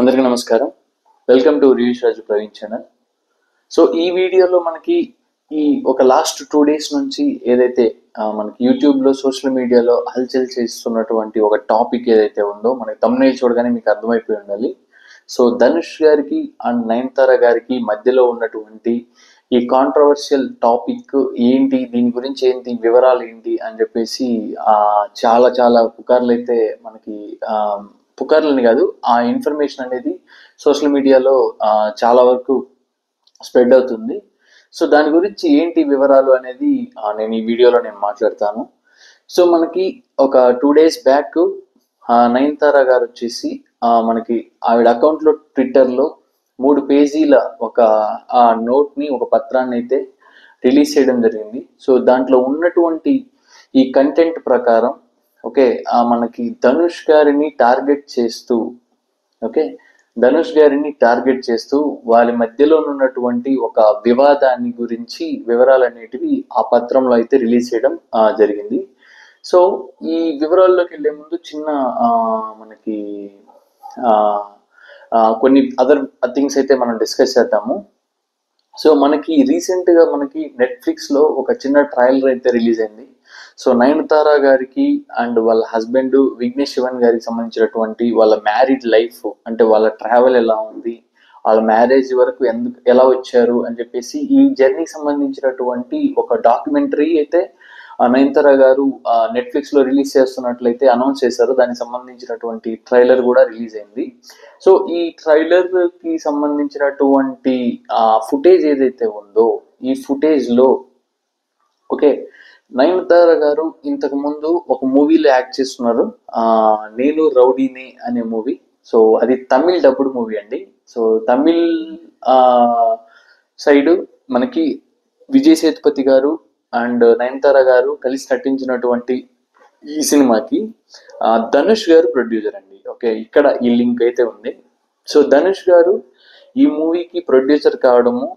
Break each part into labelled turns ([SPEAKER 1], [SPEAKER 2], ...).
[SPEAKER 1] అందరికీ నమస్కారం. Welcome two reviews రాజు Praveen channel. So ఈ వీడియోలో మనకి ఈ ఒక లాస్ట్ 2 డేస్ నుంచి ఏదైతే మనకి యూట్యూబ్లో సోషల్ మీడియాలో హల్చల్ చేస్తున్నటువంటి ఒక టాపిక్ ఏదైతే ఉందో మనకి థంబ్నెయిల్ చూడగానే మీకు అర్థమైపోయి ఉండాలి. సో ధనుష్ గారికి అండ్ నయనతార గారికి మధ్యలో ఉన్నటువంటి ఈ కాంట్రవర్షియల్ టాపిక్ ఏంటి, దీని గురించి ఏంటి, వివరాలు ఏంటి అని చెప్పేసి చాలా చాలా పుకార్లు అయితే మనకి పుకార్లని కాదు, ఆ ఇన్ఫర్మేషన్ అనేది సోషల్ మీడియాలో చాలా వరకు స్ప్రెడ్ అవుతుంది. సో దాని గురించి ఏంటి వివరాలు అనేది నేను ఈ వీడియోలో మాట్లాడతాను. సో మనకి ఒక 2 డేస్ బ్యాక్ నయనతార గారు వచ్చేసి మనకి ఆవిడ అకౌంట్లో ట్విట్టర్లో 3 పేజీల ఒక నోట్ని, ఒక పత్రాన్ని అయితే రిలీజ్ చేయడం జరిగింది. సో దాంట్లో ఉన్నటువంటి ఈ కంటెంట్ ప్రకారం ఓకే మనకి ధనుష్ గారిని టార్గెట్ చేస్తూ వాళ్ళ మధ్యలో ఉన్నటువంటి ఒక వివాదాన్ని గురించి వివరాలు అనేటివి ఆ పత్రంలో అయితే రిలీజ్ చేయడం జరిగింది. సో ఈ వివరాల్లోకి వెళ్ళే ముందు చిన్న మనకి కొన్ని అదర్ థింగ్స్ అయితే మనం డిస్కస్ చేద్దాము. సో మనకి రీసెంట్గా మనకి నెట్ఫ్లిక్స్లో ఒక చిన్న ట్రయలర్ అయితే రిలీజ్ అయింది. సో నయనతార గారికి అండ్ వాళ్ళ హస్బెండ్ విఘ్నేష్ శివన్ గారికి సంబంధించినటువంటి వాళ్ళ మ్యారీడ్ లైఫ్, అంటే వాళ్ళ ట్రావెల్ ఎలా ఉంది, వాళ్ళ మ్యారేజ్ వరకు ఎలా వచ్చారు అని చెప్పేసి ఈ జర్నీకి సంబంధించినటువంటి ఒక డాక్యుమెంటరీ అయితే నయనతార గారు నెట్ఫ్లిక్స్లో రిలీజ్ చేస్తున్నట్లయితే అనౌన్స్ చేశారు. దానికి సంబంధించినటువంటి ట్రైలర్ కూడా రిలీజ్ అయింది. సో ఈ ట్రైలర్కి సంబంధించినటువంటి ఫుటేజ్ ఏదైతే ఉందో ఈ ఫుటేజ్లో ఓకే నయనతార గారు ఇంతకు ముందు ఒక మూవీలో యాక్ట్ చేస్తున్నారు, నేను రౌడీనే అనే మూవీ. సో అది తమిళ్ డబ్బుడ్ మూవీ అండి. సో తమిళ్ సైడ్ మనకి విజయ్ సేతుపతి గారు అండ్ నయనతార గారు కలిసి నటించినటువంటి ఈ సినిమాకి ధనుష్ గారు ప్రొడ్యూసర్ అండి. ఓకే, ఇక్కడ ఈ లింక్ అయితే ఉంది. సో ధనుష్ గారు ఈ మూవీకి ప్రొడ్యూసర్ కావడము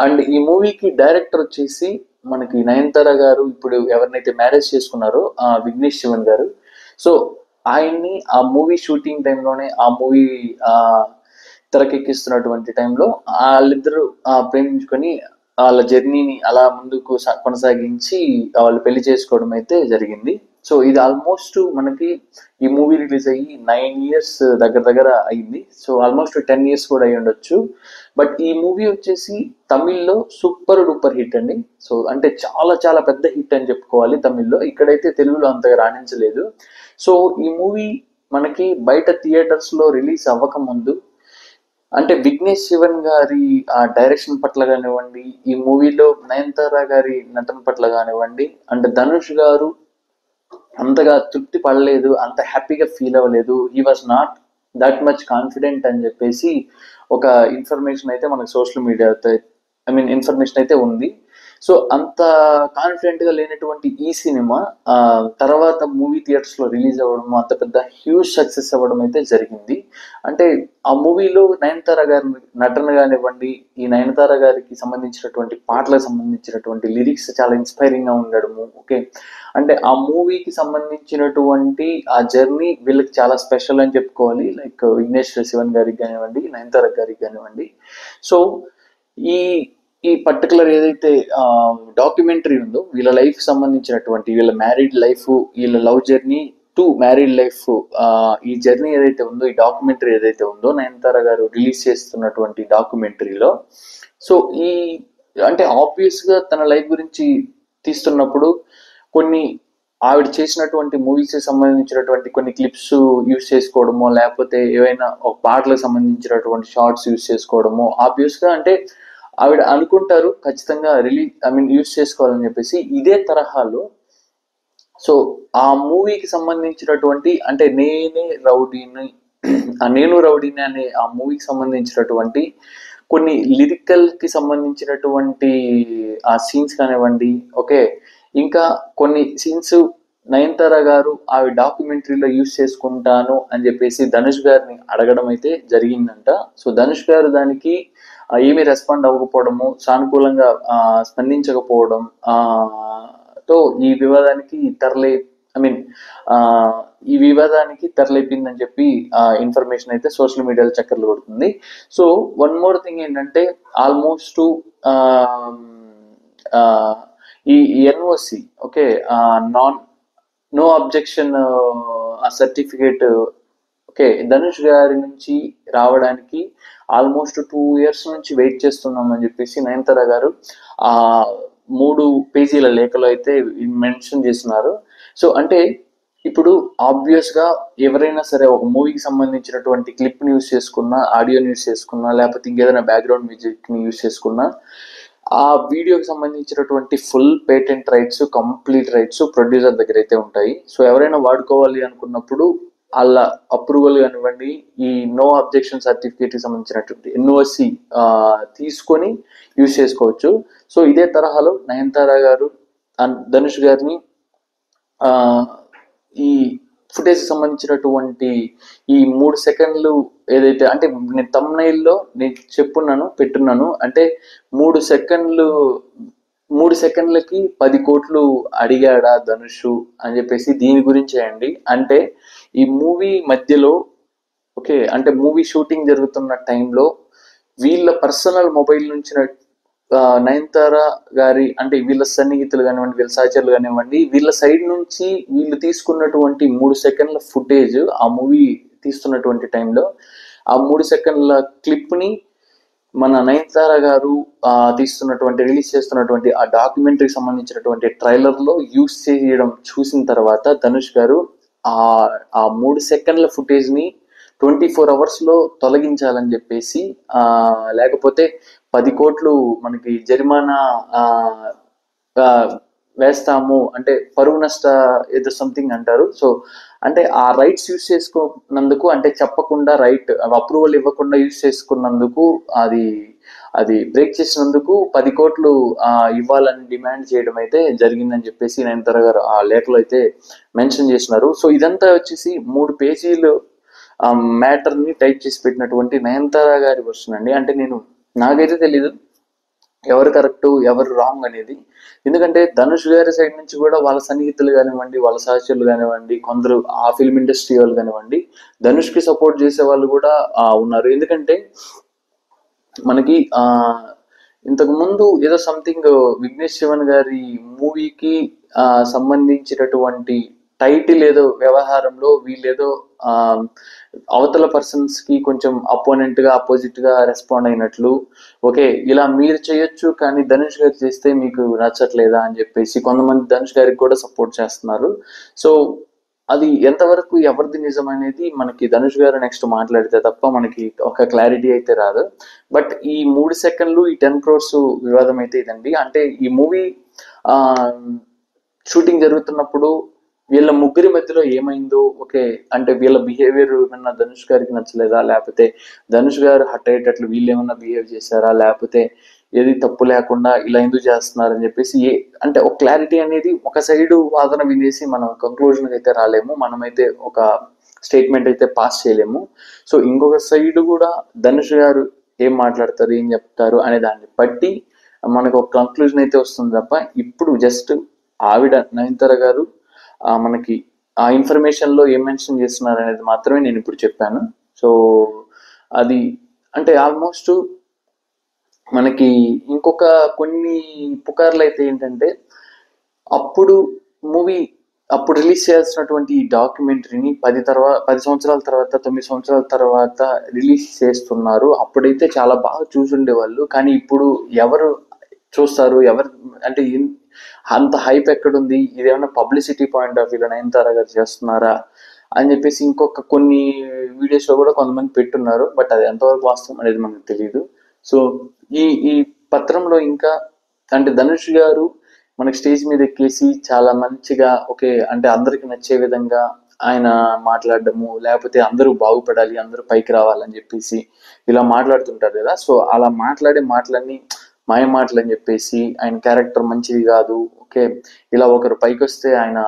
[SPEAKER 1] అండ్ ఈ మూవీకి డైరెక్టర్ వచ్చేసి మనకి నయనతార గారు ఇప్పుడు ఎవరినైతే మ్యారేజ్ చేసుకున్నారో విఘ్నేష్ శివన్ గారు. సో ఆయన్ని ఆ మూవీ షూటింగ్ టైంలోనే, ఆ మూవీ తెరకెక్కిస్తున్నటువంటి టైంలో వాళ్ళిద్దరూ ప్రేమించుకొని వాళ్ళ జర్నీని అలా ముందుకు కొనసాగించి వాళ్ళు పెళ్లి చేసుకోవడం అయితే జరిగింది. సో ఇది ఆల్మోస్ట్ మనకి ఈ మూవీ రిలీజ్ అయ్యి 9 years దగ్గర అయింది. సో ఆల్మోస్ట్ 10 years కూడా అయ్యి ఉండొచ్చు. బట్ ఈ మూవీ వచ్చేసి తమిళ్లో సూపర్ డూపర్ హిట్ అండి. సో అంటే చాలా చాలా పెద్ద హిట్ అని చెప్పుకోవాలి తమిళ్లో. ఇక్కడైతే తెలుగులో అంతగా రాణించలేదు. సో ఈ మూవీ మనకి బయట థియేటర్స్లో రిలీజ్ అవ్వకముందు, అంటే విఘ్నేష్ శివన్ గారి డైరెక్షన్ పట్ల కానివ్వండి, ఈ మూవీలో నయనతార గారి నటన పట్ల కానివ్వండి, అండ్ ధనుష్ గారు అంతగా తృప్తి పడలేదు, అంత హ్యాపీగా ఫీల్ అవ్వలేదు, he was not that much confident అని చెప్పేసి ఒక ఇన్ఫర్మేషన్ అయితే మనకు సోషల్ మీడియా ఇన్ఫర్మేషన్ అయితే ఉంది. సో అంత కాన్ఫిడెంట్గా లేనటువంటి ఈ సినిమా తర్వాత మూవీ థియేటర్స్లో రిలీజ్ అవ్వడం, అంత పెద్ద హ్యూజ్ సక్సెస్ అవ్వడం అయితే జరిగింది. అంటే ఆ మూవీలో నయనతార గారి నటన కానివ్వండి, ఈ నయనతార గారికి సంబంధించినటువంటి పాటలకు సంబంధించినటువంటి లిరిక్స్ చాలా ఇన్స్పైరింగ్గా ఉండడము. ఓకే, అంటే ఆ మూవీకి సంబంధించినటువంటి ఆ జర్నీ వీళ్ళకి చాలా స్పెషల్ అని చెప్పుకోవాలి. లైక్ విఘ్నేష్ శివన్ గారికి కానివ్వండి, నయనతార గారికి కానివ్వండి. సో ఈ పర్టికులర్ ఏదైతే డాక్యుమెంటరీ ఉందో వీళ్ళ లైఫ్ సంబంధించినటువంటి, వీళ్ళ మ్యారీడ్ లైఫ్, వీళ్ళ love journey to married life, ఈ జర్నీ ఏదైతే ఉందో, ఈ డాక్యుమెంటరీ ఏదైతే ఉందో నయనతార గారు రిలీజ్ చేస్తున్నటువంటి డాక్యుమెంటరీలో, సో ఈ అంటే ఆబ్వియస్గా తన లైఫ్ గురించి తీస్తున్నప్పుడు కొన్ని ఆవిడ చేసినటువంటి మూవీస్కి సంబంధించినటువంటి కొన్ని క్లిప్స్ యూజ్ చేసుకోవడమో, లేకపోతే ఏవైనా ఒక పాటలకు సంబంధించినటువంటి షార్ట్స్ యూజ్ చేసుకోవడమో ఆబ్వియస్గా, అంటే ఆవిడ అనుకుంటారు ఖచ్చితంగా యూజ్ చేసుకోవాలని చెప్పేసి. ఇదే తరహాలో సో ఆ మూవీకి సంబంధించినటువంటి, అంటే నేను రౌడీని అనే ఆ మూవీకి సంబంధించినటువంటి కొన్ని లిరికల్కి సంబంధించినటువంటి ఆ సీన్స్ కానివ్వండి, ఓకే, ఇంకా కొన్ని సీన్స్ నయనతార గారు ఆవి డాక్యుమెంటరీలో యూజ్ చేసుకుంటాను అని చెప్పేసి ధనుష్ గారిని అడగడం అయితే జరిగిందంట. సో ధనుష్ గారు దానికి ఏమీ రెస్పాండ్ అవ్వకపోవడము, సానుకూలంగా స్పందించకపోవడం తో ఈ వివాదానికి ఐ మీన్ ఈ వివాదానికి తెరలేపిందని చెప్పి ఇన్ఫర్మేషన్ అయితే సోషల్ మీడియాలో చక్కర్లు కొడుతుంది. సో వన్ మోర్ థింగ్ ఏంటంటే ఆల్మోస్ట్ ఈ NOC okay non no objection ఆ సర్టిఫికేట్ ఓకే ధనుష్ గారి నుంచి రావడానికి ఆల్మోస్ట్ 2 years నుంచి వెయిట్ చేస్తున్నామని చెప్పేసి నయనతార గారు ఆ 3 పేజీల లేఖలో అయితే మెన్షన్ చేస్తున్నారు. సో అంటే ఇప్పుడు ఆబ్వియస్ గా ఎవరైనా సరే ఒక మూవీకి సంబంధించినటువంటి క్లిప్ ని యూస్ చేసుకున్నా, ఆడియోని యూస్ చేసుకున్నా, లేకపోతే ఇంకేదైనా బ్యాక్గ్రౌండ్ మ్యూజిక్ ని యూస్ చేసుకున్నా ఆ వీడియోకి సంబంధించినటువంటి full patent rights, complete rights producer దగ్గర అయితే ఉంటాయి. సో ఎవరైనా వాడుకోవాలి అనుకున్నప్పుడు వాళ్ళ అప్రూవల్ కానివ్వండి, ఈ నో అబ్జెక్షన్ సర్టిఫికేట్ కి సంబంధించినటువంటి ఎన్ఓసి తీసుకొని యూజ్ చేసుకోవచ్చు. సో ఇదే తరహాలో నయనతార గారు ధనుష్ గారిని ఈ ఫుటేజ్ సంబంధించినటువంటి ఈ 3 సెకండ్లు ఏదైతే అంటే నేను తమ్నైల్లో నేను పెట్టున్నాను అంటే 3 సెకండ్లకి 10 కోట్లు అడిగాడా ధనుష్ అని చెప్పేసి దీని గురించే అండి. అంటే ఈ మూవీ మధ్యలో ఓకే అంటే మూవీ షూటింగ్ జరుగుతున్న టైంలో వీళ్ళ పర్సనల్ మొబైల్ నుంచి నయనతార గారి అంటే వీళ్ళ సన్నిహితులు కానివ్వండి, వీళ్ళ సహచరులు కానివ్వండి, వీళ్ళ సైడ్ నుంచి వీళ్ళు తీసుకున్నటువంటి 3 సెకండ్ల ఫుటేజ్ ఆ మూవీ తీస్తున్నటువంటి టైంలో ఆ 3 సెకండ్ల క్లిప్ ని మన నయనతార గారు రిలీజ్ చేస్తున్నటువంటి ఆ డాక్యుమెంటరీకి సంబంధించినటువంటి ట్రైలర్ లో యూస్ చేయడం చూసిన తర్వాత ధనుష్ గారు ఆ 3 సెకండ్ల ఫుటేజ్ ని 24 hours లో తొలగించాలని చెప్పేసి లేకపోతే 10 కోట్లు మనకి జరిమానా వేస్తాము అంటే పరువు నష్ట ఏదో సంథింగ్ అంటారు. సో అంటే ఆ రైట్స్ యూస్ చేసుకున్నందుకు అంటే చెప్పకుండా రైట్ అప్రూవల్ ఇవ్వకుండా యూస్ చేసుకున్నందుకు అది బ్రేక్ చేసినందుకు 10 కోట్లు ఇవ్వాలని డిమాండ్ చేయడం అయితే జరిగిందని చెప్పేసి నయనతార గారు ఆ లేఖలో అయితే మెన్షన్ చేసినారు. సో ఇదంతా వచ్చేసి 3 పేజీలు మ్యాటర్ ని టైప్ చేసి పెట్టినటువంటి నయనతార గారి వర్షన్ అండి. అంటే నాకైతే తెలీదు ఎవరు కరెక్ట్ ఎవరు రాంగ్ అనేది. ఎందుకంటే ధనుష్ గారి సైడ్ నుంచి కూడా వాళ్ళ సన్నిహితులు కానివ్వండి, వాళ్ళ సహచరులు కానివ్వండి, కొందరు ఆ ఫిల్మ్ ఇండస్ట్రీ వాళ్ళు కానివ్వండి ధనుష్ కి సపోర్ట్ చేసే వాళ్ళు కూడా ఉన్నారు. ఎందుకంటే మనకి ఇంతకు ముందు ఏదో సంథింగ్ విఘ్నేష్ శివన్ గారి మూవీకి సంబంధించినటువంటి టైటిల్ ఏదో వ్యవహారంలో వీళ్ళేదో అవతల పర్సన్స్ కి కొంచెం అపోనెంట్ గా అపోజిట్ గా రెస్పాండ్ అయినట్లు ఓకే ఇలా మీరు చేయొచ్చు కానీ ధనుష్ గారు చేస్తే మీకు నచ్చట్లేదా అని చెప్పేసి కొంతమంది ధనుష్ గారికి కూడా సపోర్ట్ చేస్తున్నారు. సో అది ఎంతవరకు ఎవరిది నిజం అనేది మనకి ధనుష్ గారు నెక్స్ట్ మాట్లాడితే తప్ప మనకి ఒక క్లారిటీ అయితే రాదు. బట్ ఈ 3 సెకండ్లు ఈ 10 crores వివాదం అయితే ఇదండి. అంటే ఈ మూవీ షూటింగ్ జరుగుతున్నప్పుడు వీళ్ళ ముగ్గురి మధ్యలో ఏమైందో ఓకే అంటే వీళ్ళ బిహేవియర్ ఏమన్నా ధనుష్ గారికి నచ్చలేదా, లేకపోతే ధనుష్ గారు హట్ అయ్యేటట్లు వీళ్ళు ఏమన్నా బిహేవ్ చేశారా, లేకపోతే ఏది తప్పు లేకుండా ఇలా ఎందుకు చేస్తున్నారని చెప్పేసి అంటే ఒక క్లారిటీ అనేది ఒక సైడ్ వాదన వినేసి మనం కంక్లూజన్ అయితే రాలేము, మనమైతే ఒక స్టేట్మెంట్ అయితే పాస్ చేయలేము. సో ఇంకొక సైడ్ కూడా ధనుష్ గారు ఏం మాట్లాడతారు ఏం చెప్తారు అనే దాన్ని బట్టి మనకు ఒక కంక్లూజన్ అయితే వస్తుంది తప్ప ఇప్పుడు జస్ట్ ఆవిడ నయనతార గారు మనకి ఆ ఇన్ఫర్మేషన్ లో ఏం మెన్షన్ చేస్తున్నారు అనేది మాత్రమే నేను ఇప్పుడు చెప్పాను. సో అది అంటే ఆల్మోస్ట్ మనకి ఇంకొక కొన్ని పుకార్లు అయితే ఏంటంటే అప్పుడు రిలీజ్ చేయాల్సినటువంటి డాక్యుమెంటరీని 10 సంవత్సరాల తర్వాత 9 సంవత్సరాల తర్వాత రిలీజ్ చేస్తున్నారు. అప్పుడైతే చాలా బాగా చూసుండేవాళ్ళు, కానీ ఇప్పుడు ఎవరు చూస్తారు, ఎవరు అంటే అంత హైప్ ఎక్కడుంది, ఇదేమన్నా పబ్లిసిటీ పాయింట్ ఆఫ్ వ్యూలో నయనతార గారు చేస్తున్నారా అని చెప్పేసి ఇంకొక కొన్ని వీడియోస్ లో కూడా కొంతమంది పెట్టున్నారు. బట్ అది ఎంతవరకు వాస్తవం అనేది మనకు తెలియదు. సో ఈ పత్రంలో ఇంకా అంటే ధనుష్ గారు మనకి స్టేజ్ మీద ఎక్కేసి చాలా మంచిగా ఓకే అంటే అందరికి నచ్చే విధంగా ఆయన మాట్లాడడము, లేకపోతే అందరూ బాగుపడాలి, అందరూ పైకి రావాలని చెప్పేసి ఇలా మాట్లాడుతుంటారు కదా. సో అలా మాట్లాడే మాటలన్నీ మాయ మాటలు అని చెప్పేసి ఆయన క్యారెక్టర్ మంచిది కాదు ఓకే ఇలా ఒకరు పైకి వస్తే ఆయన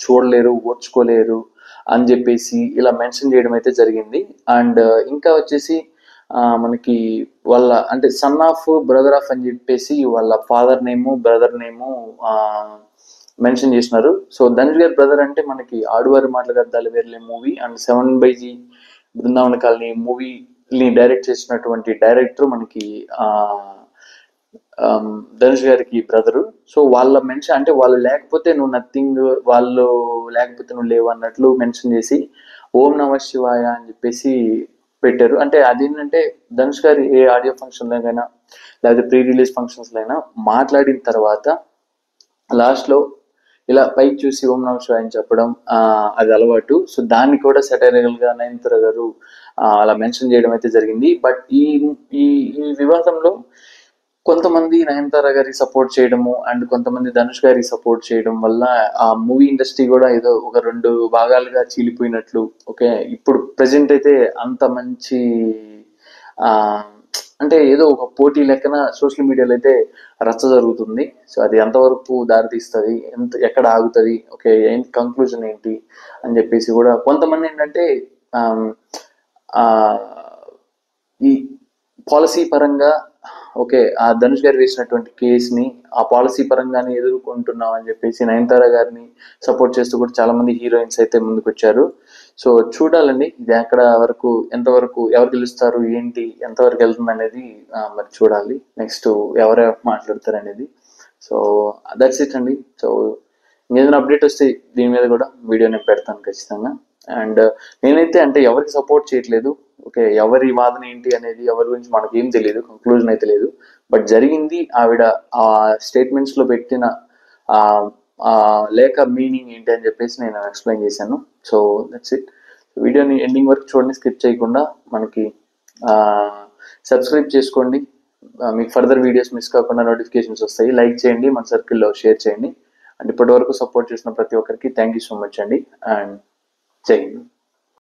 [SPEAKER 1] చూడలేరు ఓర్చుకోలేరు అని చెప్పేసి ఇలా మెన్షన్ చేయడం అయితే జరిగింది. అండ్ ఇంకా వచ్చేసి మనకి వాళ్ళ అంటే సన్ ఆఫ్ బ్రదర్ ఆఫ్ అని చెప్పేసి వాళ్ళ father name brother name mention చేసినారు. సో ధనుష్ గారి బ్రదర్ అంటే మనకి ఆడువారి మాటల గద్దాలు వేర్లే movie and 7/G Brindavana colony మూవీని డైరెక్ట్ చేసినటువంటి డైరెక్టర్ మనకి ధనుష్ గారికి బ్రదరు. సో వాళ్ళ మెన్షన్ అంటే వాళ్ళు లేకపోతే నువ్వు నథింగ్, వాళ్ళు లేకపోతే నువ్వు లేవు అన్నట్లు మెన్షన్ చేసి ఓం నమ శివాయ అని చెప్పేసి పెట్టారు. అంటే అదేంటంటే ధనుష్ గారి ఏ ఆడియో ఫంక్షన్లోనైనా లేకపోతే ప్రీ రిలీజ్ ఫంక్షన్స్లో అయినా మాట్లాడిన తర్వాత లాస్ట్లో ఇలా పైకి చూసి ఓం నమ శివాయ అని చెప్పడం అది అలవాటు. సో దాన్ని కూడా సెటైరల్ గా నయనతార గారు అలా మెన్షన్ చేయడం అయితే జరిగింది. బట్ ఈ ఈ ఈ వివాదంలో కొంతమంది నయనతార గారికి సపోర్ట్ చేయడము అండ్ కొంతమంది ధనుష్ గారికి సపోర్ట్ చేయడం వల్ల ఆ మూవీ ఇండస్ట్రీ కూడా ఏదో ఒక 2 భాగాలుగా చీలిపోయినట్లు. ఓకే, ఇప్పుడు ప్రెసెంట్ అయితే అంత మంచి ఆ అంటే ఏదో ఒక పోటీ లెక్కన సోషల్ మీడియాలో అయితే రచ్చ జరుగుతుంది. సో అది ఎంతవరకు దారితీస్తుంది, ఎక్కడ ఆగుతుంది, ఓకే ఏంటి కంక్లూజన్ ఏంటి అని చెప్పేసి కూడా కొంతమంది ఏంటంటే ఈ పాలసీ పరంగా ఓకే ఆ ధనుష్ గారు వేసినటువంటి కేసుని ఆ పాలసీ పరంగానే ఎదుర్కొంటున్నాం అని చెప్పేసి నయనతార గారిని సపోర్ట్ చేస్తూ కూడా చాలా మంది హీరోయిన్స్ అయితే ముందుకు వచ్చారు. సో చూడాలండి ఇది ఎక్కడ వరకు ఎంతవరకు ఎవరు గెలుస్తారు ఏంటి ఎంతవరకు వెళ్తుంది అనేది మరి చూడాలి. నెక్స్ట్ ఎవరెవరు మాట్లాడతారు అనేది. సో దట్స్ ఇట్ అండి. సో ఏదైనా అప్డేట్ వస్తే దీని మీద కూడా వీడియో నేను పెడతాను ఖచ్చితంగా. అండ్ నేనైతే అంటే ఎవరికి సపోర్ట్ చేయట్లేదు. ఓకే, ఎవరి వాదన ఏంటి అనేది ఎవరి గురించి మనకి ఏం తెలియదు, కంక్లూజన్ అయితే లేదు. బట్ జరిగింది ఆవిడ ఆ స్టేట్మెంట్స్ లో పెట్టిన లేక మీనింగ్ ఏంటి అని చెప్పేసి నేను ఎక్స్ప్లెయిన్ చేశాను. So that's it. వీడియోని ఎండింగ్ వరకు చూడండి, స్కిప్ చేయకుండా. మనకి సబ్స్క్రైబ్ చేసుకోండి, మీకు ఫర్దర్ వీడియోస్ మిస్ కాకుండా నోటిఫికేషన్స్ వస్తాయి. లైక్ చేయండి, మన సర్కిల్లో షేర్ చేయండి. అండ్ ఇప్పటి వరకు సపోర్ట్ చేసిన ప్రతి ఒక్కరికి థ్యాంక్ యూ సో మచ్ అండి. అండ్ జై హింద్.